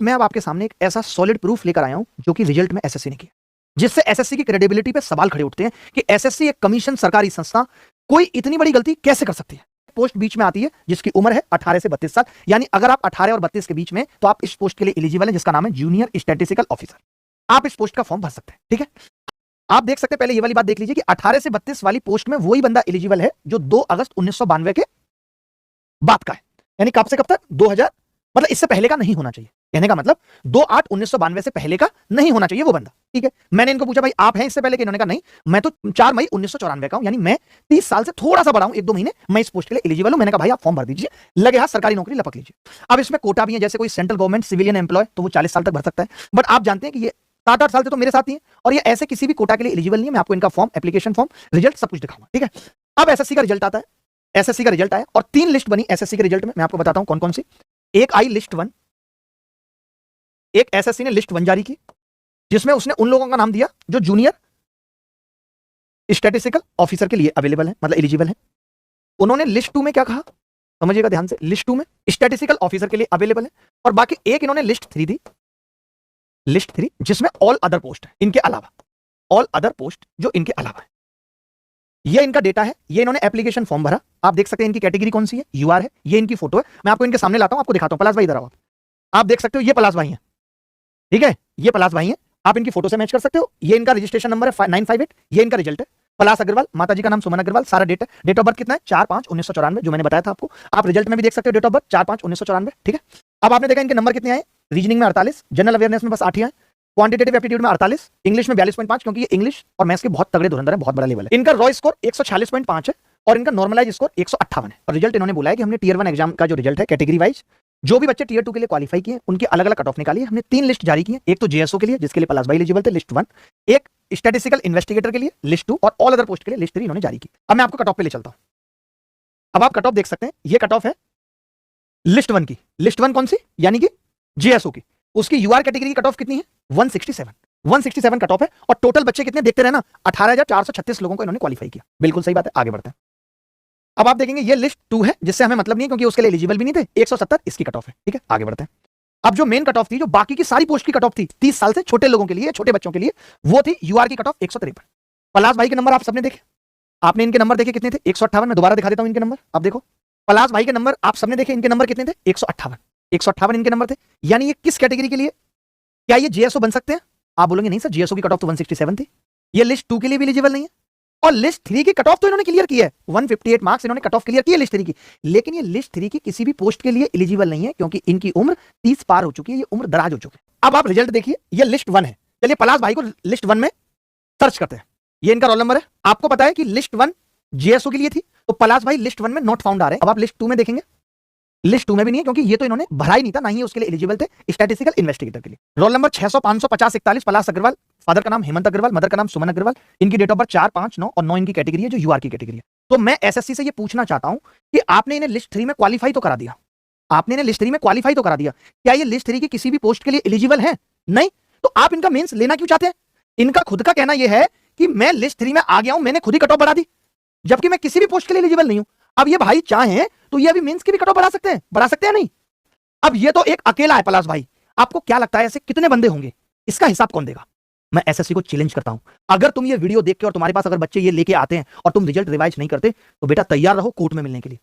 मैं अब आपके सामने एक ऐसा सॉलिड प्रूफ लेकर आया हूं जो कि रिजल्ट में एसएससी ने किया, जिससे एसएससी की क्रेडिबिलिटी पे सवाल खड़े उठते हैं कि एसएससी एक कमीशन सरकारी संस्था कोई इतनी बड़ी गलती कैसे कर सकती है। पोस्ट बीच में आती है जिसकी उम्र है 18 से 32 साल, यानी अगर आप 18 और 32 के बीच में तो आप इस पोस्ट के लिए एलिजिबल हैं, जिसका नाम है जूनियर स्टैटिस्टिकल ऑफिसर। आप इस पोस्ट का फॉर्म भर सकते हैं। ठीक है, आप देख सकते हैं, पहले ये वाली बात देख लीजिए कि 18 से 32 वाली पोस्ट में वही बंदा एलिजिबल है जो 2 अगस्त 1992 के बाद का है, यानी कब से कब तक 2000, मतलब इससे पहले का नहीं होना चाहिए। कहने का मतलब 2/8/1992 से पहले का नहीं होना चाहिए वो बंदा। ठीक है, मैंने इनको पूछा भाई आप हैं इससे पहले के, इन्होंने कहा नहीं, मैं तो 4 मई 1994 का हूं, यानी मैं 30 साल से थोड़ा सा बड़ा हूं, 1-2 महीने, मैं इस पोस्ट के लिए एलिजिबल हूं। मैंने कहा भाई आप फॉर्म भर दीजिए, लगे हाथ सरकारी नौकरी लपक लीजिए। अब इसमें कोटा भी है, जैसे कोई सेंट्रल गवर्नमेंट सिविलियन एम्प्लॉय तो वो 40 साल तक भर सकता है, बट आप जानते हैं कि ये 7-8 साल से तो मेरे साथ ही है और ये ऐसे किसी भी कोटा के लिए एलिजिबल नहीं है। मैं आपको इनका फॉर्म, एप्लीकेशन फॉर्म, रिजल्ट सब कुछ दिखाऊंगा। ठीक है, अब एसएससी का रिजल्ट आता है, एसएससी का रिजल्ट आया और 3 लिस्ट बनी एसएससी के रिजल्ट में। मैं आपको बताता हूं कौन कौन सी। एक आई लिस्ट 1, एक एसएससी ने लिस्ट 1 जारी की जिसमें उसने उन लोगों का नाम दिया जो जूनियर स्टैटिस्टिकल ऑफिसर के लिए अवेलेबल है, मतलब एलिजिबल है। उन्होंने लिस्ट 2 में क्या कहा, समझिएगा ध्यान से, लिस्ट 2 में स्टैटिस्टिकल ऑफिसर के लिए अवेलेबल है, और बाकी एक इन्होंने लिस्ट 3 दी, लिस्ट 3 जिसमें ऑल अदर पोस्ट है इनके अलावा, ऑल अदर पोस्ट जो इनके अलावा है। ये इनका डेटा है, ये इन्होंने एप्लीकेशन फॉर्म भरा। आप देख सकते हैं इनकी कैटेगरी कौन सी है, यूआर है, ये इनकी फोटो है। मैं आपको इनके सामने लाता हूं, आपको दिखाता हूं। पलाश भाई इधर आओ। आप देख सकते हो ये पलाश भाई हैं, ठीक है, ये पलाश भाई हैं, आप इनकी फोटो से मैच कर सकते हो। ये इनका रजिस्ट्रेशन नंबर है 958, ये इनका रिजल्ट है। पलाश अग्रवाल, माता जी का नाम सुमन अग्रवाल, सारा डेट है। डेट ऑफ बर्थ कितना है, 4/5/1994, जो मैंने बताया था आपको। आप रिजल्ट में भी देख सकते हो डेट ऑफ बर्थ 4/5/1994। ठीक है, अब आपने देखा इनके नंबर कितने आए, रीजनिंग में 48, जनरल अवेयरनेस में बस 8 ही आए, क्वांटिटेटिव एप्टीट्यूड में 48, इंग्लिश में 42.5, क्योंकि ये इंग्लिश और मैथ्स के बहुत तगड़े धुरंधर है, बहुत बड़ा लेवल है। इनका रॉ स्कोर 146.5 है और इनका नॉर्मलाइज स्कोर 158 है। और रिजल्ट इन्होंने बोला है कि हमने टियर 1 एग्जाम का जो रिजल्ट है कैटेगरी वाइज, जो भी बच्चे टियर 2 के लिए क्वालिफाई किए उनकी अलग अलग कट ऑफ निकाली है। हमने 3 लिस्ट जारी की है, एक तो जेएसओ के लिए जिसके लिए पलाश भाई एलिजिबल थे, लिस्ट 1, एक स्टैटिस्टिकल इन्वेस्टिगेटर के लिए लिस्ट 2, और ऑल अदर पोस्ट के लिए लिस्ट 3 इन्होंने जारी की। अब मैं आपको कट ऑफ पे ले चलता हूं। अब आप कट ऑफ देख सकते हैं, ये कट ऑफ है लिस्ट 1 की। लिस्ट 1 कौन सी, यानी कि जेएसओ की। उसकी यूआर कैटेगरी की कट ऑफ कितनी है, 167 कट ऑफ है। और टोटल बच्चे कितने देखते रहना, 18,436 लोगों को इन्होंने क्वालिफाई किया। बिल्कुल सही बात है, आगे बढ़ते हैं। अब आप देखेंगे ये लिस्ट 2 है जिससे हमें मतलब नहीं है क्योंकि उसके लिए एलिजिबल भी नहीं थे, 170 इसकी कट ऑफ है। ठीक है, आगे बढ़ते हैं। अब जो मेन कट ऑफ थी, जो बाकी की सारी पोस्ट की कट ऑफ थी 30 साल से छोटे लोगों के लिए, छोटे बच्चों के लिए, वो थी यूआर की कट ऑफ 153। पलाश भाई के नंबर आप सबने देखे, आपने इनके नंबर देखे कितने थे, 158। मैं दोबारा दिखा देता हूं इनके नंबर, आप देखो। पलाश भाई के नंबर आप सबने देखे, इनके नंबर कितने थे, 158 इनके नंबर थे। यानी ये किस कैटेगरी के लिए, क्या ये जेएसओ बन सकते हैं? आप बोलेंगे नहीं सर, जेएसओ की कट ऑफ तो 167 थी, ये लिस्ट 2 के लिए भी एलिजिबल नहीं है। और लिस्ट 3 की कट ऑफ तो इन्होंने क्लियर की है, 158 मार्क्स इन्होंने कट ऑफ क्लियर की है लिस्ट 3 की। लेकिन ये लिस्ट 3 की किसी भी पोस्ट के लिए एलिजिबल नहीं है क्योंकि इनकी उम्र 30 पार हो चुकी है, ये उम्र दराज हो चुकी है। अब आप रिजल्ट देखिए, ये लिस्ट 1 है। चलिए पलाश भाई को लिस्ट 1 में सर्च करते हैं। ये इनका रोल नंबर है। आपको पता है कि लिस्ट 1 जेएसओ के लिए थी, तो पलाश भाई लिस्ट 1 में नॉट फाउंड आ रहे हैं। अब आप लिस्ट 2 में देखेंगे, लिस्ट 2 में भी नहीं है क्योंकि ये तो इन्होंने भरा ही नहीं था, ना ही उसके लिए एलिजिबल थे स्टैटिस्टिकल इन्वेस्टिगेटर के लिए। रोल नंबर 600 500 50 41, पलाश अग्रवाल, फादर का नाम हेमंत अग्रवाल, मदर का नाम सुमन अग्रवाल। इनकी डेट ऑफ बर्थ 4, 5, 9 और 9 इनकी कैटेगरी है जो यूआर की कैटेगरी है। तो मैं एसएससी से ये पूछना चाहता हूं कि आपने इन्हें लिस्ट 3 में क्वालिफाई तो करा दिया, आपने इन्हें लिस्ट 3 में क्वालिफाई तो करा दिया, क्या ये लिस्ट 3 की किसी भी पोस्ट के लिए एलिजिबल है? नहीं, तो आप इनका मेंस लेना क्यों चाहते हैं? इनका खुद का कहना यह है कि मैं लिस्ट 3 में आ गया हूं, मैंने खुद ही कट ऑफ बढ़ा दी, जबकि मैं किसी भी पोस्ट के लिए एलिजिबल नहीं हूं। अब ये भाई चाहें तो ये अभी मेंस की भी कट ऑफ बढ़ा सकते हैं, बढ़ा सकते हैं नहीं? अब ये तो एक अकेला है पलाश भाई, आपको क्या लगता है ऐसे कितने बंदे होंगे, इसका हिसाब कौन देगा? मैं एसएससी को चैलेंज करता हूं, अगर तुम ये वीडियो देख के और तुम्हारे पास अगर बच्चे ये लेके आते हैं और तुम रिजल्ट रिवाइज नहीं करते, तो बेटा तैयार रहो कोर्ट में मिलने के लिए।